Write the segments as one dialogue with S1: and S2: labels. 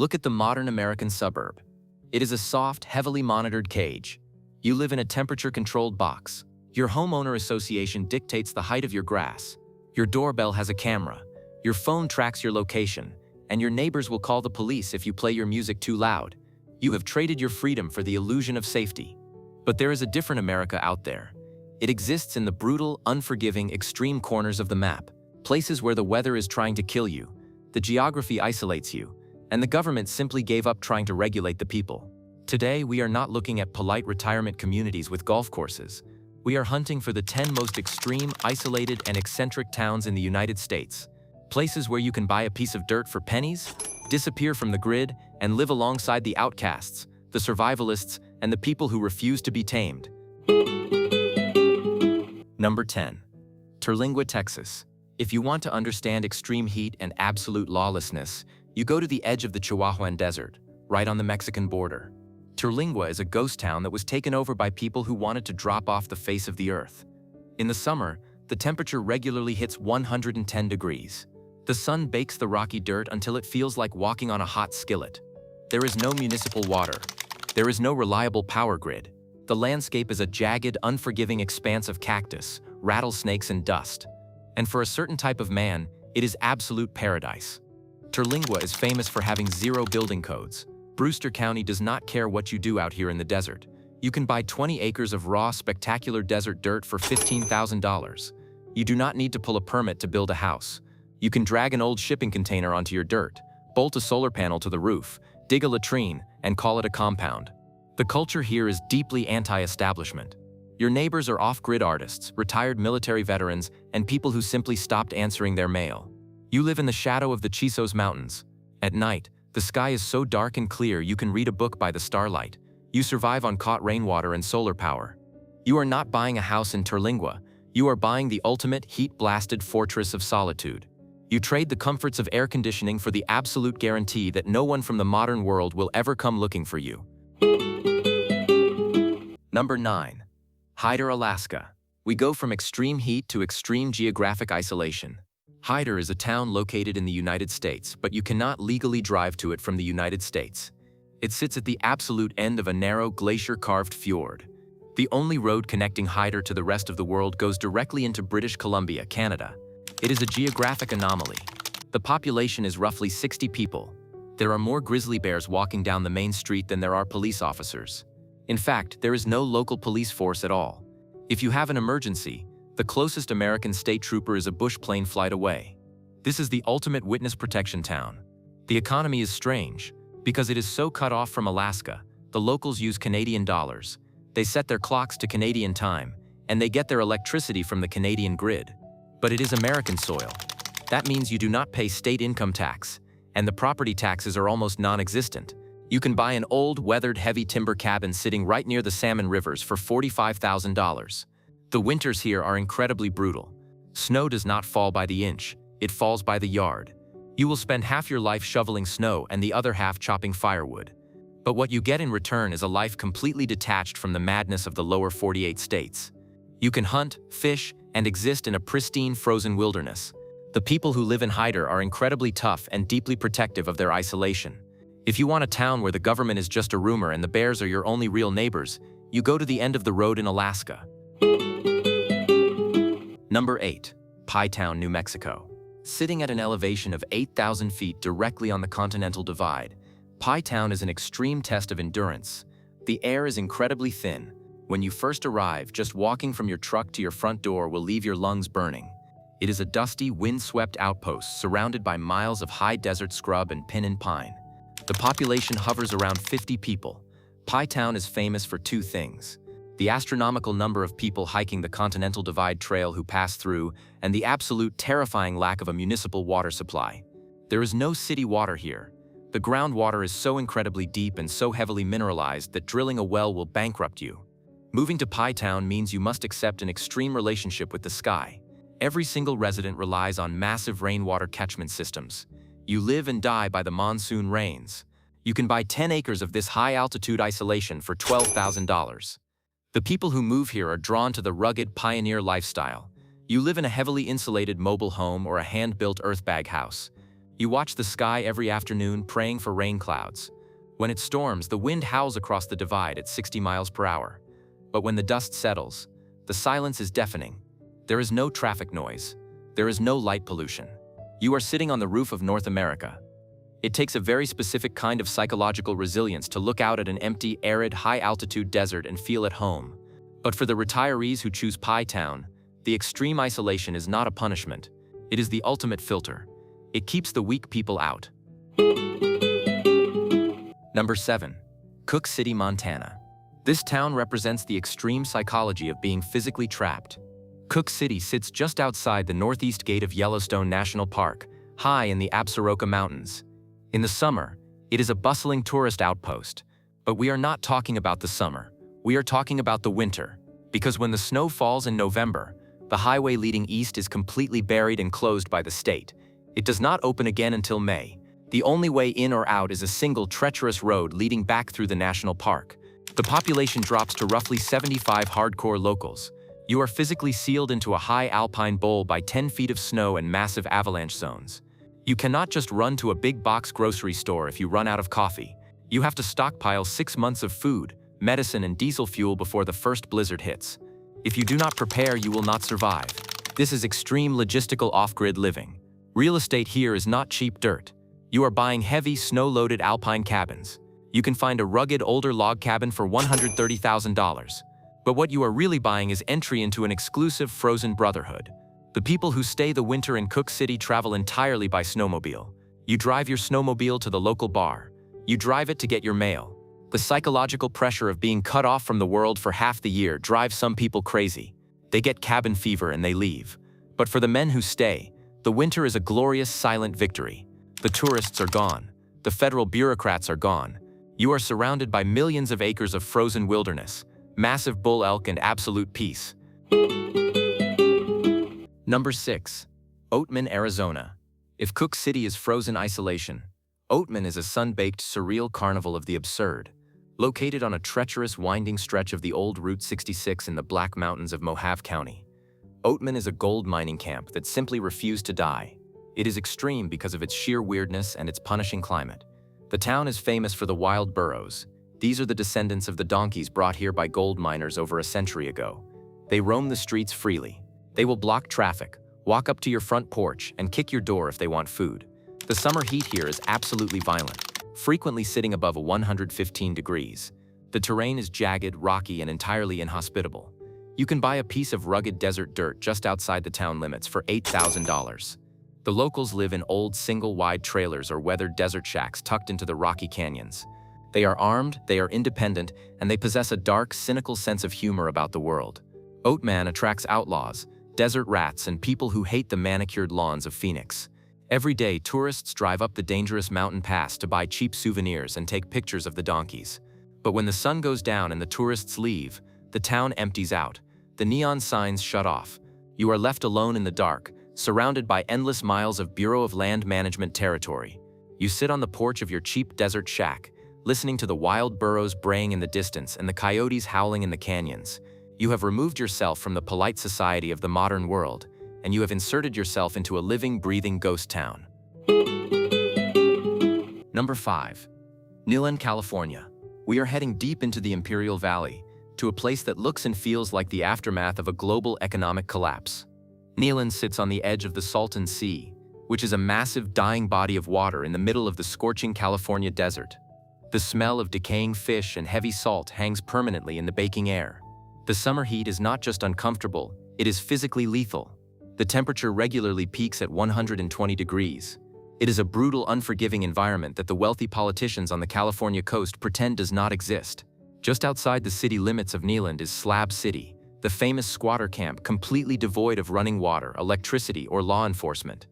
S1: Look at the modern American suburb. It is a soft, heavily monitored cage. You live in a temperature-controlled box. Your homeowner association dictates the height of your grass. Your doorbell has a camera. Your phone tracks your location, and your neighbors will call the police if you play your music too loud. You have traded your freedom for the illusion of safety. But there is a different America out there. It exists in the brutal, unforgiving, extreme corners of the map, places where the weather is trying to kill you, the geography isolates you, and the government simply gave up trying to regulate the people. Today, we are not looking at polite retirement communities with golf courses. We are hunting for the 10 most extreme, isolated, and eccentric towns in the United States. Places where you can buy a piece of dirt for pennies, disappear from the grid, and live alongside the outcasts, the survivalists, and the people who refuse to be tamed. Number 10. Terlingua, Texas. If you want to understand extreme heat and absolute lawlessness, you go to the edge of the Chihuahuan Desert, right on the Mexican border. Terlingua is a ghost town that was taken over by people who wanted to drop off the face of the earth. In the summer, the temperature regularly hits 110 degrees. The sun bakes the rocky dirt until it feels like walking on a hot skillet. There is no municipal water. There is no reliable power grid. The landscape is a jagged, unforgiving expanse of cactus, rattlesnakes, and dust. And for a certain type of man, it is absolute paradise. Terlingua is famous for having zero building codes. Brewster County does not care what you do out here in the desert. You can buy 20 acres of raw, spectacular desert dirt for $15,000. You do not need to pull a permit to build a house. You can drag an old shipping container onto your dirt, bolt a solar panel to the roof, dig a latrine, and call it a compound. The culture here is deeply anti-establishment. Your neighbors are off-grid artists, retired military veterans, and people who simply stopped answering their mail. You live in the shadow of the Chisos Mountains. At night, the sky is so dark and clear you can read a book by the starlight. You survive on caught rainwater and solar power. You are not buying a house in Terlingua. You are buying the ultimate heat-blasted fortress of solitude. You trade the comforts of air conditioning for the absolute guarantee that no one from the modern world will ever come looking for you. Number 9. Hyder, Alaska. We go from extreme heat to extreme geographic isolation. Hyder is a town located in the United States, but you cannot legally drive to it from the United States. It sits at the absolute end of a narrow, glacier-carved fjord. The only road connecting Hyder to the rest of the world goes directly into British Columbia, Canada. It is a geographic anomaly. The population is roughly 60 people. There are more grizzly bears walking down the main street than there are police officers. In fact, there is no local police force at all. If you have an emergency, the closest American state trooper is a bush plane flight away. This is the ultimate witness protection town. The economy is strange. Because it is so cut off from Alaska, the locals use Canadian dollars. They set their clocks to Canadian time, and they get their electricity from the Canadian grid. But it is American soil. That means you do not pay state income tax, and the property taxes are almost non-existent. You can buy an old, weathered, heavy timber cabin sitting right near the salmon rivers for $45,000. The winters here are incredibly brutal. Snow does not fall by the inch, it falls by the yard. You will spend half your life shoveling snow and the other half chopping firewood. But what you get in return is a life completely detached from the madness of the lower 48 states. You can hunt, fish, and exist in a pristine, frozen wilderness. The people who live in Hyder are incredibly tough and deeply protective of their isolation. If you want a town where the government is just a rumor and the bears are your only real neighbors, you go to the end of the road in Alaska. Number 8. Pie Town, New Mexico. Sitting at an elevation of 8,000 feet directly on the Continental Divide, Pie Town is an extreme test of endurance. The air is incredibly thin. When you first arrive, just walking from your truck to your front door will leave your lungs burning. It is a dusty, wind-swept outpost surrounded by miles of high desert scrub and pinyon pine. The population hovers around 50 people. Pie Town is famous for two things: the astronomical number of people hiking the Continental Divide Trail who pass through, and the absolute terrifying lack of a municipal water supply. There is no city water here. The groundwater is so incredibly deep and so heavily mineralized that drilling a well will bankrupt you. Moving to Pie Town means you must accept an extreme relationship with the sky. Every single resident relies on massive rainwater catchment systems. You live and die by the monsoon rains. You can buy 10 acres of this high-altitude isolation for $12,000. The people who move here are drawn to the rugged pioneer lifestyle. You live in a heavily insulated mobile home or a hand-built earthbag house. You watch the sky every afternoon praying for rain clouds. When it storms, the wind howls across the divide at 60 miles per hour. But when the dust settles, the silence is deafening. There is no traffic noise. There is no light pollution. You are sitting on the roof of North America. It takes a very specific kind of psychological resilience to look out at an empty, arid, high-altitude desert and feel at home. But for the retirees who choose Pie Town, the extreme isolation is not a punishment. It is the ultimate filter. It keeps the weak people out. Number 7. Cooke City, Montana. This town represents the extreme psychology of being physically trapped. Cooke City sits just outside the northeast gate of Yellowstone National Park, high in the Absaroka Mountains. In the summer, it is a bustling tourist outpost. But we are not talking about the summer. We are talking about the winter. Because when the snow falls in November, the highway leading east is completely buried and closed by the state. It does not open again until May. The only way in or out is a single treacherous road leading back through the national park. The population drops to roughly 75 hardcore locals. You are physically sealed into a high alpine bowl by 10 feet of snow and massive avalanche zones. You cannot just run to a big box grocery store if you run out of coffee. You have to stockpile 6 months of food, medicine, and diesel fuel before the first blizzard hits. If you do not prepare, you will not survive. This is extreme logistical off-grid living. Real estate here is not cheap dirt. You are buying heavy, snow-loaded alpine cabins. You can find a rugged, older log cabin for $130,000. But what you are really buying is entry into an exclusive frozen brotherhood. The people who stay the winter in Cooke City travel entirely by snowmobile. You drive your snowmobile to the local bar. You drive it to get your mail. The psychological pressure of being cut off from the world for half the year drives some people crazy. They get cabin fever and they leave. But for the men who stay, the winter is a glorious, silent victory. The tourists are gone. The federal bureaucrats are gone. You are surrounded by millions of acres of frozen wilderness, massive bull elk, and absolute peace. Number 6. Oatman, Arizona. If Cooke City is frozen isolation, Oatman is a sun-baked, surreal carnival of the absurd. Located on a treacherous, winding stretch of the old Route 66 in the Black Mountains of Mohave County, Oatman is a gold mining camp that simply refused to die. It is extreme because of its sheer weirdness and its punishing climate. The town is famous for the wild burros. These are the descendants of the donkeys brought here by gold miners over a century ago. They roam the streets freely. They will block traffic, walk up to your front porch, and kick your door if they want food. The summer heat here is absolutely violent, frequently sitting above 115 degrees. The terrain is jagged, rocky, and entirely inhospitable. You can buy a piece of rugged desert dirt just outside the town limits for $8,000. The locals live in old single-wide trailers or weathered desert shacks tucked into the rocky canyons. They are armed, they are independent, and they possess a dark, cynical sense of humor about the world. Oatman attracts outlaws, desert rats, and people who hate the manicured lawns of Phoenix. Every day, tourists drive up the dangerous mountain pass to buy cheap souvenirs and take pictures of the donkeys. But when the sun goes down and the tourists leave, the town empties out. The neon signs shut off. You are left alone in the dark, surrounded by endless miles of Bureau of Land Management territory. You sit on the porch of your cheap desert shack, listening to the wild burros braying in the distance and the coyotes howling in the canyons. You have removed yourself from the polite society of the modern world, and you have inserted yourself into a living, breathing ghost town. Number 5. Niland, California. We are heading deep into the Imperial Valley, to a place that looks and feels like the aftermath of a global economic collapse. Niland sits on the edge of the Salton Sea, which is a massive, dying body of water in the middle of the scorching California desert. The smell of decaying fish and heavy salt hangs permanently in the baking air. The summer heat is not just uncomfortable, it is physically lethal. The temperature regularly peaks at 120 degrees. It is a brutal, unforgiving environment that the wealthy politicians on the California coast pretend does not exist. Just outside the city limits of Niland is Slab City, the famous squatter camp completely devoid of running water, electricity, or law enforcement.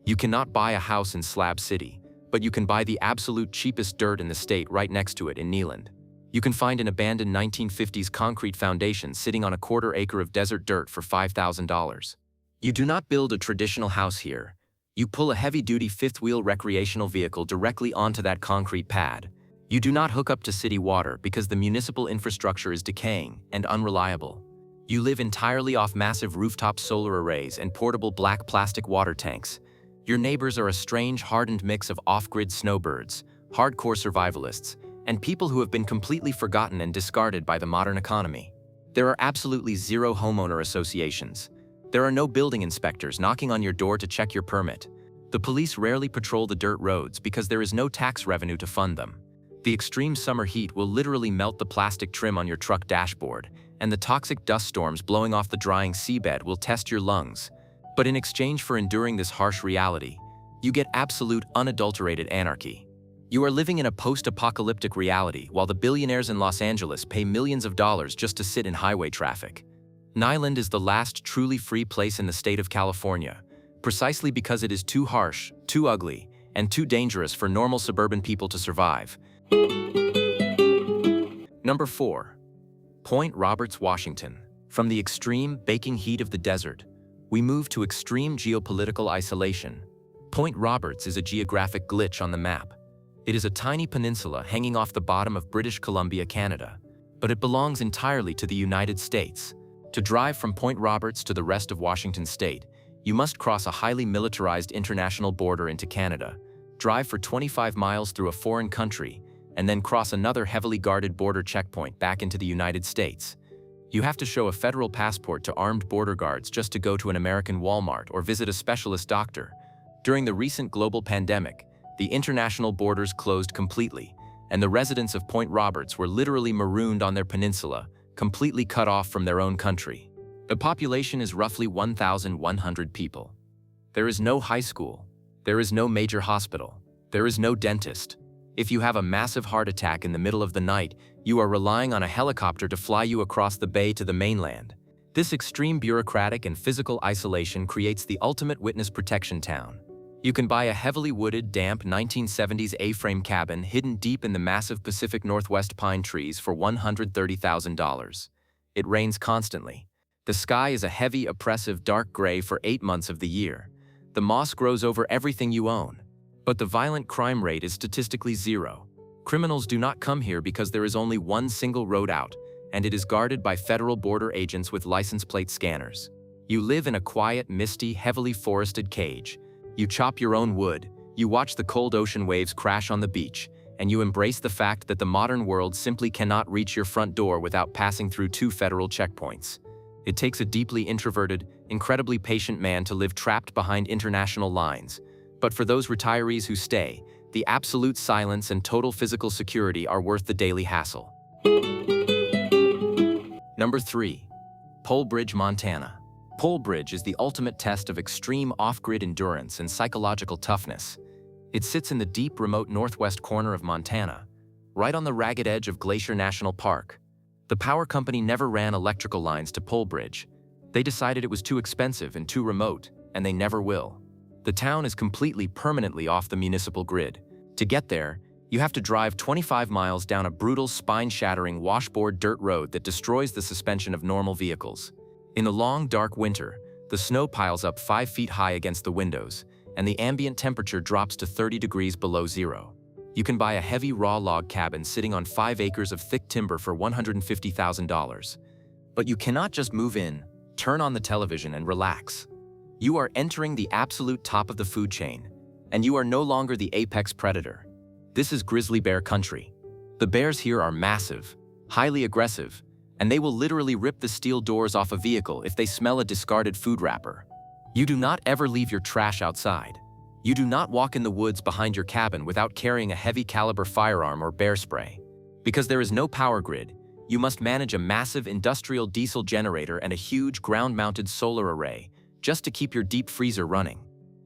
S1: You cannot buy a house in Slab City, but you can buy the absolute cheapest dirt in the state right next to it in Niland. You can find an abandoned 1950s concrete foundation sitting on a quarter-acre of desert dirt for $5,000. You do not build a traditional house here. You pull a heavy-duty fifth-wheel recreational vehicle directly onto that concrete pad. You do not hook up to city water because the municipal infrastructure is decaying and unreliable. You live entirely off massive rooftop solar arrays and portable black plastic water tanks. Your neighbors are a strange, hardened mix of off-grid snowbirds, hardcore survivalists, and people who have been completely forgotten and discarded by the modern economy. There are absolutely zero homeowner associations. There are no building inspectors knocking on your door to check your permit. The police rarely patrol the dirt roads because there is no tax revenue to fund them. The extreme summer heat will literally melt the plastic trim on your truck dashboard, and the toxic dust storms blowing off the drying seabed will test your lungs. But in exchange for enduring this harsh reality, you get absolute unadulterated anarchy. You are living in a post-apocalyptic reality while the billionaires in Los Angeles pay millions of dollars just to sit in highway traffic. Niland is the last truly free place in the state of California, precisely because it is too harsh, too ugly, and too dangerous for normal suburban people to survive. Number 4. Point Roberts, Washington. From the extreme, baking heat of the desert, we move to extreme geopolitical isolation. Point Roberts is a geographic glitch on the map. It is a tiny peninsula hanging off the bottom of British Columbia, Canada, but it belongs entirely to the United States. To drive from Point Roberts to the rest of Washington state, you must cross a highly militarized international border into Canada, drive for 25 miles through a foreign country, and then cross another heavily guarded border checkpoint back into the United States. You have to show a federal passport to armed border guards just to go to an American Walmart or visit a specialist doctor. During the recent global pandemic, the international borders closed completely, and the residents of Point Roberts were literally marooned on their peninsula, completely cut off from their own country. The population is roughly 1,100 people. There is no high school. There is no major hospital. There is no dentist. If you have a massive heart attack in the middle of the night, you are relying on a helicopter to fly you across the bay to the mainland. This extreme bureaucratic and physical isolation creates the ultimate witness protection town. You can buy a heavily wooded, damp 1970s A-frame cabin hidden deep in the massive Pacific Northwest pine trees for $130,000. It rains constantly. The sky is a heavy, oppressive, dark gray for 8 months of the year. The moss grows over everything you own. But the violent crime rate is statistically zero. Criminals do not come here because there is only one single road out, and it is guarded by federal border agents with license plate scanners. You live in a quiet, misty, heavily forested cage. You chop your own wood, you watch the cold ocean waves crash on the beach, and you embrace the fact that the modern world simply cannot reach your front door without passing through 2 federal checkpoints. It takes a deeply introverted, incredibly patient man to live trapped behind international lines. But for those retirees who stay, the absolute silence and total physical security are worth the daily hassle. Number 3. Polebridge, Montana. Polebridge is the ultimate test of extreme off-grid endurance and psychological toughness. It sits in the deep, remote northwest corner of Montana, right on the ragged edge of Glacier National Park. The power company never ran electrical lines to Polebridge. They decided it was too expensive and too remote, and they never will. The town is completely, permanently off the municipal grid. To get there, you have to drive 25 miles down a brutal, spine-shattering washboard dirt road that destroys the suspension of normal vehicles. In the long, dark winter, the snow piles up 5 feet high against the windows, and the ambient temperature drops to 30 degrees below zero. You can buy a heavy raw log cabin sitting on 5 acres of thick timber for $150,000. But you cannot just move in, turn on the television, and relax. You are entering the absolute top of the food chain, and you are no longer the apex predator. This is grizzly bear country. The bears here are massive, highly aggressive, and they will literally rip the steel doors off a vehicle if they smell a discarded food wrapper. You do not ever leave your trash outside. You do not walk in the woods behind your cabin without carrying a heavy caliber firearm or bear spray. Because there is no power grid, you must manage a massive industrial diesel generator and a huge ground-mounted solar array just to keep your deep freezer running.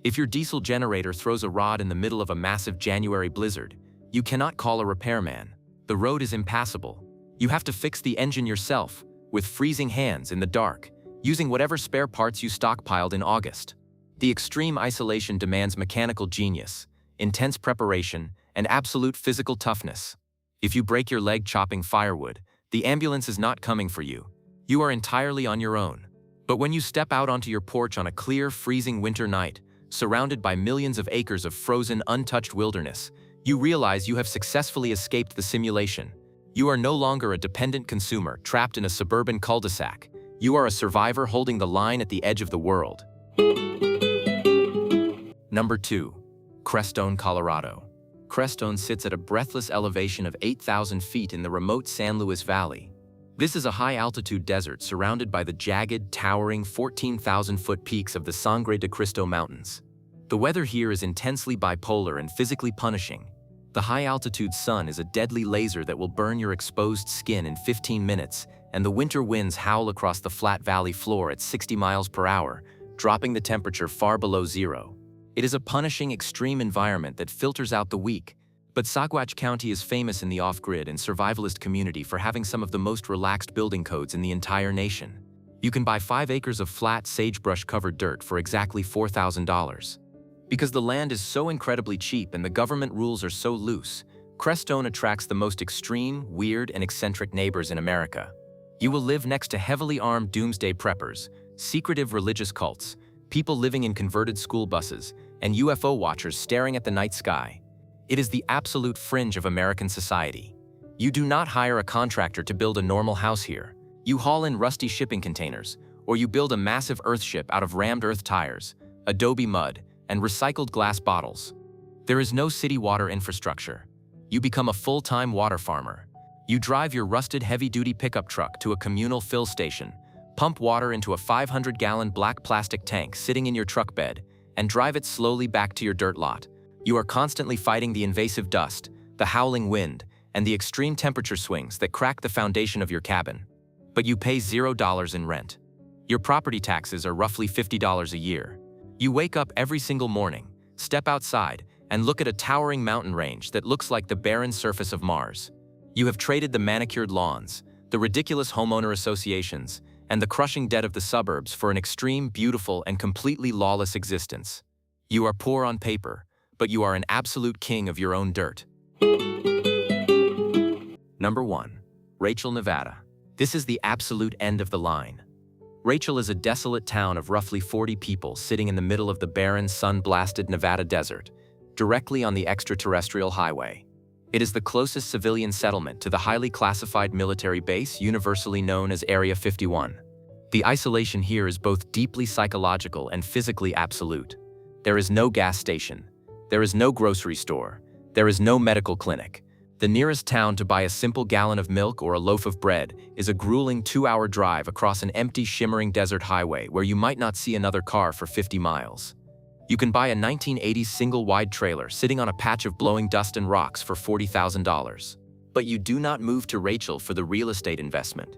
S1: If your diesel generator throws a rod in the middle of a massive January blizzard, you cannot call a repairman. The road is impassable. You have to fix the engine yourself, with freezing hands in the dark, using whatever spare parts you stockpiled in August. The extreme isolation demands mechanical genius, intense preparation, and absolute physical toughness. If you break your leg chopping firewood, the ambulance is not coming for you. You are entirely on your own. But when you step out onto your porch on a clear, freezing winter night, surrounded by millions of acres of frozen, untouched wilderness, you realize you have successfully escaped the simulation. You are no longer a dependent consumer trapped in a suburban cul-de-sac. You are a survivor holding the line at the edge of the world. Number 2. Crestone, Colorado. Crestone sits at a breathless elevation of 8,000 feet in the remote San Luis Valley. This is a high-altitude desert surrounded by the jagged, towering 14,000-foot peaks of the Sangre de Cristo Mountains. The weather here is intensely bipolar and physically punishing. The high-altitude sun is a deadly laser that will burn your exposed skin in 15 minutes, and the winter winds howl across the flat valley floor at 60 miles per hour, dropping the temperature far below zero. It is a punishing, extreme environment that filters out the weak, but Saguache County is famous in the off-grid and survivalist community for having some of the most relaxed building codes in the entire nation. You can buy 5 acres of flat, sagebrush-covered dirt for exactly $4,000. Because the land is so incredibly cheap and the government rules are so loose, Crestone attracts the most extreme, weird, and eccentric neighbors in America. You will live next to heavily armed doomsday preppers, secretive religious cults, people living in converted school buses, and UFO watchers staring at the night sky. It is the absolute fringe of American society. You do not hire a contractor to build a normal house here. You haul in rusty shipping containers, or you build a massive earthship out of rammed earth tires, adobe mud, and recycled glass bottles. There is no city water infrastructure. You become a full-time water farmer. You drive your rusted heavy-duty pickup truck to a communal fill station, pump water into a 500-gallon black plastic tank sitting in your truck bed, and drive it slowly back to your dirt lot. You are constantly fighting the invasive dust, the howling wind, and the extreme temperature swings that crack the foundation of your cabin. But you pay $0 in rent. Your property taxes are roughly $50 a year. You wake up every single morning, step outside, and look at a towering mountain range that looks like the barren surface of Mars. You have traded the manicured lawns, the ridiculous homeowner associations, and the crushing debt of the suburbs for an extreme, beautiful, and completely lawless existence. You are poor on paper, but you are an absolute king of your own dirt. Number 1. Rachel, Nevada. This is the absolute end of the line. Rachel is a desolate town of roughly 40 people sitting in the middle of the barren, sun-blasted Nevada desert, directly on the extraterrestrial highway. It is the closest civilian settlement to the highly classified military base universally known as Area 51. The isolation here is both deeply psychological and physically absolute. There is no gas station. There is no grocery store. There is no medical clinic. The nearest town to buy a simple gallon of milk or a loaf of bread is a grueling 2-hour drive across an empty, shimmering desert highway where you might not see another car for 50 miles. You can buy a 1980s single-wide trailer sitting on a patch of blowing dust and rocks for $40,000. But you do not move to Rachel for the real estate investment.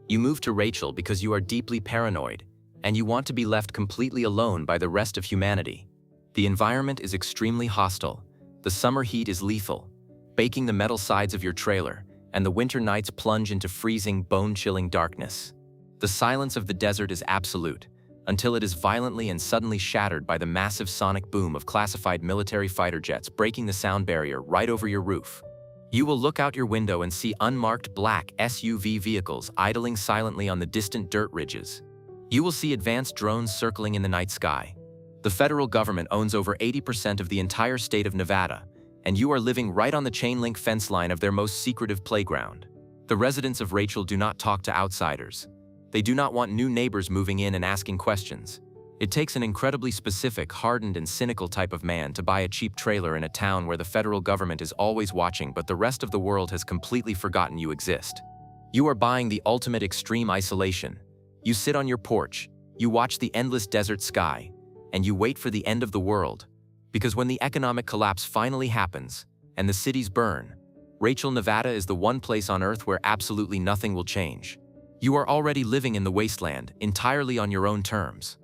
S1: You move to Rachel because you are deeply paranoid, and you want to be left completely alone by the rest of humanity. The environment is extremely hostile. The summer heat is lethal, baking the metal sides of your trailer, and the winter nights plunge into freezing, bone-chilling darkness. The silence of the desert is absolute, until it is violently and suddenly shattered by the massive sonic boom of classified military fighter jets breaking the sound barrier right over your roof. You will look out your window and see unmarked black SUV vehicles idling silently on the distant dirt ridges. You will see advanced drones circling in the night sky. The federal government owns over 80% of the entire state of Nevada, and you are living right on the chain-link fence line of their most secretive playground. The residents of Rachel do not talk to outsiders. They do not want new neighbors moving in and asking questions. It takes an incredibly specific, hardened, and cynical type of man to buy a cheap trailer in a town where the federal government is always watching but the rest of the world has completely forgotten you exist. You are buying the ultimate extreme isolation. You sit on your porch, you watch the endless desert sky, and you wait for the end of the world. Because when the economic collapse finally happens, and the cities burn, Rachel, Nevada is the one place on Earth where absolutely nothing will change. You are already living in the wasteland, entirely on your own terms.